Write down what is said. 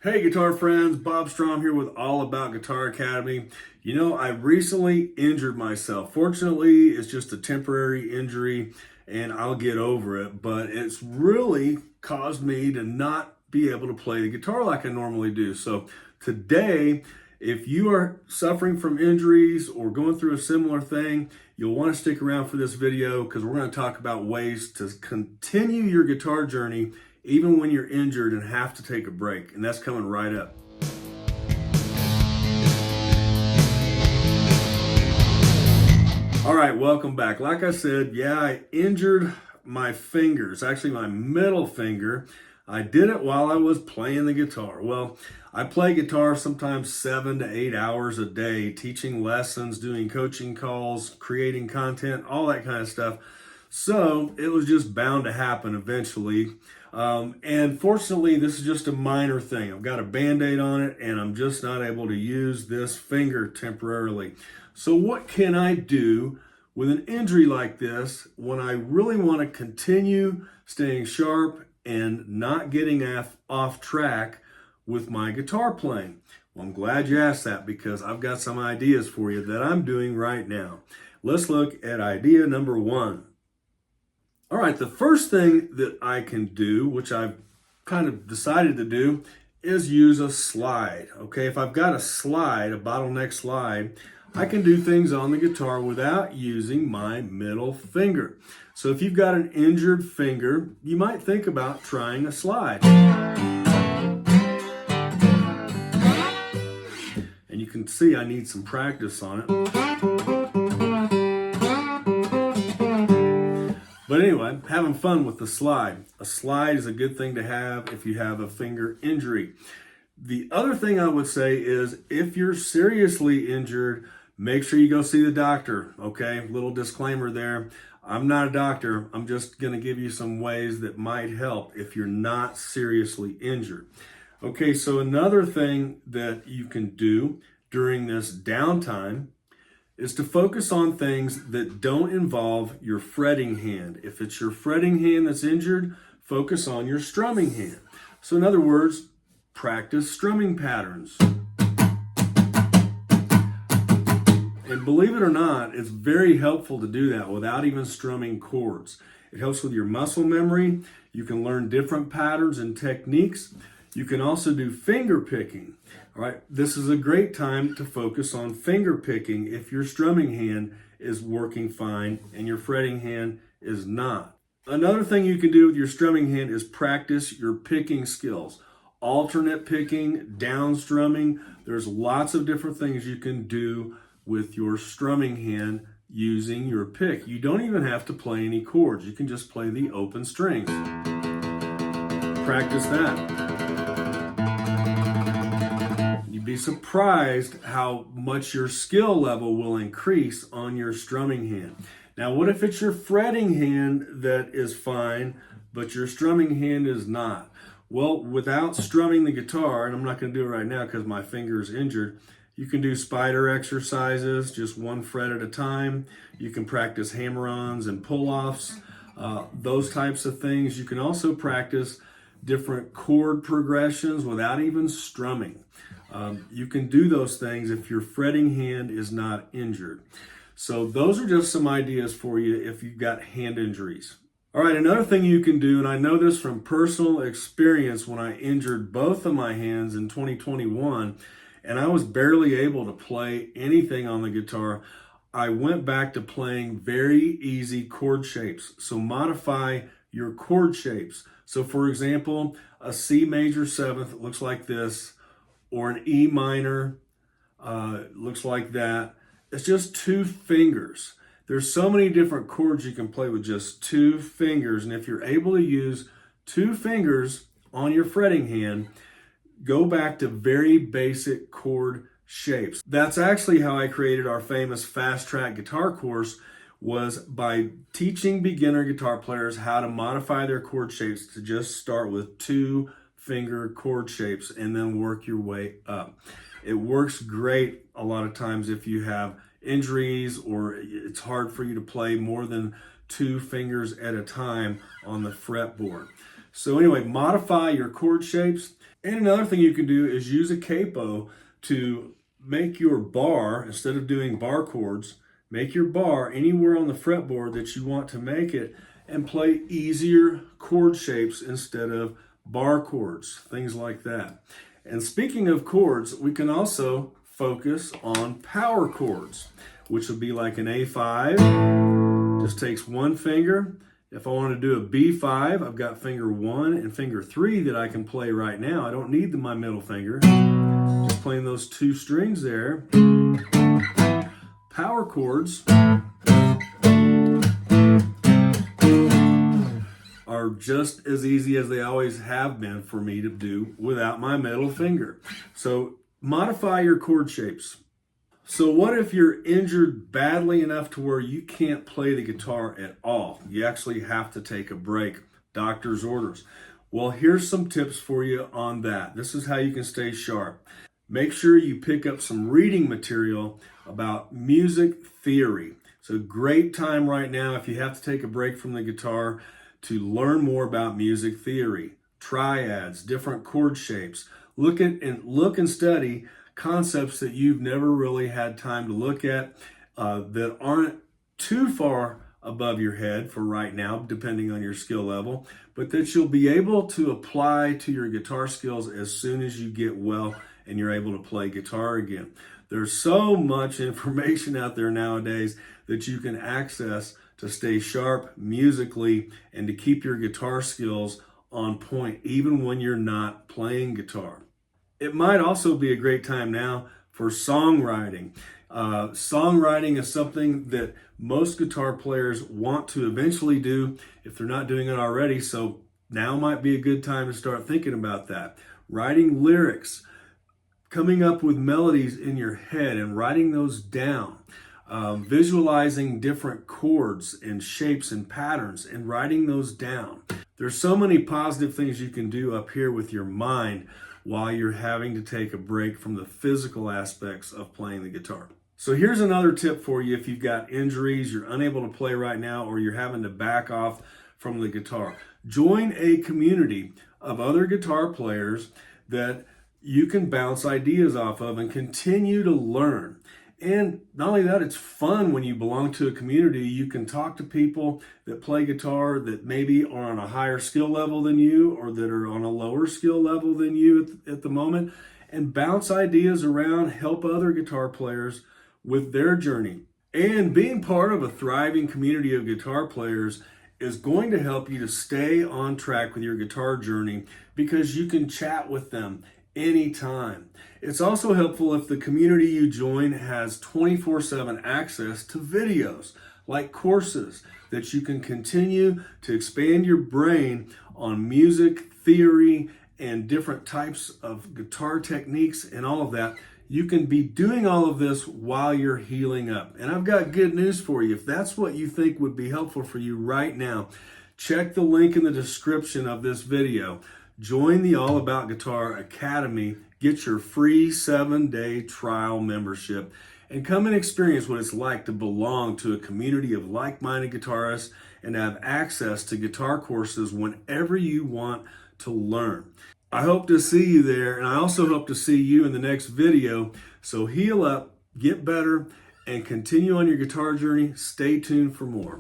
Hey guitar friends, Bob Strom here with All About Guitar Academy. You know, I recently injured myself. Fortunately, it's just a temporary injury and I'll get over it, but it's really caused me to not be able to play the guitar like I normally do. So today, if you are suffering from injuries or going through a similar thing, you'll want to stick around for this video because we're going to talk about ways to continue your guitar journey even when you're injured and have to take a break. And that's coming right up. All right, welcome back. Like I said, I injured my fingers, actually my middle finger. I did it while I was playing the guitar. Well, I play guitar sometimes 7 to 8 hours a day, teaching lessons, doing coaching calls, creating content, all that kind of stuff. So it was just bound to happen eventually. And fortunately, this is just a minor thing. I've got a Band-Aid on it and I'm just not able to use this finger temporarily. So what can I do with an injury like this when I really want to continue staying sharp and not getting off track with my guitar playing? Well, I'm glad you asked that because I've got some ideas for you that I'm doing right now. Let's look at idea number one. All right, the first thing that I can do, which I've kind of decided to do, is use a slide. Okay, if I've got a slide, a bottleneck slide, I can do things on the guitar without using my middle finger. So if you've got an injured finger, you might think about trying a slide. And you can see I need some practice on it. But anyway, having fun with the slide. A slide is a good thing to have if you have a finger injury. The other thing I would say is if you're seriously injured, make sure you go see the doctor, okay? Little disclaimer there. I'm not a doctor. I'm just going to give you some ways that might help if you're not seriously injured. Okay, so another thing that you can do during this downtime is to focus on things that don't involve your fretting hand. If it's your fretting hand that's injured, focus on your strumming hand. So in other words, practice strumming patterns. And believe it or not, it's very helpful to do that without even strumming chords. It helps with your muscle memory. You can learn different patterns and techniques. You can also do finger picking. All right, this is a great time to focus on finger picking if your strumming hand is working fine and your fretting hand is not. Another thing you can do with your strumming hand is practice your picking skills. Alternate picking, down strumming. There's lots of different things you can do with your strumming hand using your pick. You don't even have to play any chords. You can just play the open strings. Practice that. You'd be surprised how much your skill level will increase on your strumming hand. Now, what if it's your fretting hand that is fine, but your strumming hand is not? Well, without strumming the guitar, and I'm not going to do it right now because my finger is injured, you can do spider exercises, just one fret at a time. You can practice hammer-ons and pull-offs, those types of things. You can also practice different chord progressions without even strumming. You can do those things if your fretting hand is not injured. So those are just some ideas for you if you've got hand injuries. All right, another thing you can do, and I know this from personal experience when I injured both of my hands in 2021, and I was barely able to play anything on the guitar, I went back to playing very easy chord shapes. So modify your chord shapes. So for example, a C major seventh looks like this, or an E minor looks like that. It's just two fingers. There's so many different chords you can play with just two fingers. And if you're able to use two fingers on your fretting hand, go back to very basic chord shapes. That's actually how I created our famous Fast Track guitar course, was by teaching beginner guitar players how to modify their chord shapes to just start with two finger chord shapes and then work your way up. It works great a lot of times if you have injuries or it's hard for you to play more than two fingers at a time on the fretboard. So anyway, modify your chord shapes. And another thing you can do is use a capo to make your bar, instead of doing bar chords, make your bar anywhere on the fretboard that you want to make it and play easier chord shapes instead of bar chords, things like that. And speaking of chords, we can also focus on power chords, which would be like an A5, just takes one finger. If I want to do a B5, I've got finger 1 and finger 3 that I can play right now. I don't need my middle finger. Just playing those 2 strings there. Power chords are just as easy as they always have been for me to do without my middle finger. So modify your chord shapes. So what if you're injured badly enough to where you can't play the guitar at all? You actually have to take a break, doctor's orders. Well, here's some tips for you on that. This is how you can stay sharp. Make sure you pick up some reading material about music theory. It's a great time right now if you have to take a break from the guitar to learn more about music theory, triads, different chord shapes. Look and study concepts that you've never really had time to look at that aren't too far above your head for right now, depending on your skill level, but that you'll be able to apply to your guitar skills as soon as you get well and you're able to play guitar again. There's so much information out there nowadays that you can access to stay sharp musically and to keep your guitar skills on point, even when you're not playing guitar. It might also be a great time now for songwriting. Songwriting is something that most guitar players want to eventually do if they're not doing it already. So now might be a good time to start thinking about that. Writing lyrics, coming up with melodies in your head and writing those down. Visualizing different chords and shapes and patterns and writing those down. There's so many positive things you can do up here with your mind while you're having to take a break from the physical aspects of playing the guitar. So here's another tip for you if you've got injuries, you're unable to play right now, or you're having to back off from the guitar. Join a community of other guitar players that you can bounce ideas off of and continue to learn. And not only that, it's fun when you belong to a community. You can talk to people that play guitar that maybe are on a higher skill level than you or that are on a lower skill level than you at the moment, and bounce ideas around, help other guitar players with their journey. And being part of a thriving community of guitar players is going to help you to stay on track with your guitar journey because you can chat with them anytime. It's also helpful if the community you join has 24/7 access to videos like courses that you can continue to expand your brain on music theory and different types of guitar techniques and all of that. You can be doing all of this while you're healing up. And I've got good news for you. If that's what you think would be helpful for you right now, check the link in the description of this video. Join the All About Guitar Academy, get your free 7-day trial membership, and come and experience what it's like to belong to a community of like-minded guitarists and have access to guitar courses whenever you want to learn. I hope to see you there, and I also hope to see you in the next video. So heal up, get better, and continue on your guitar journey. Stay tuned for more.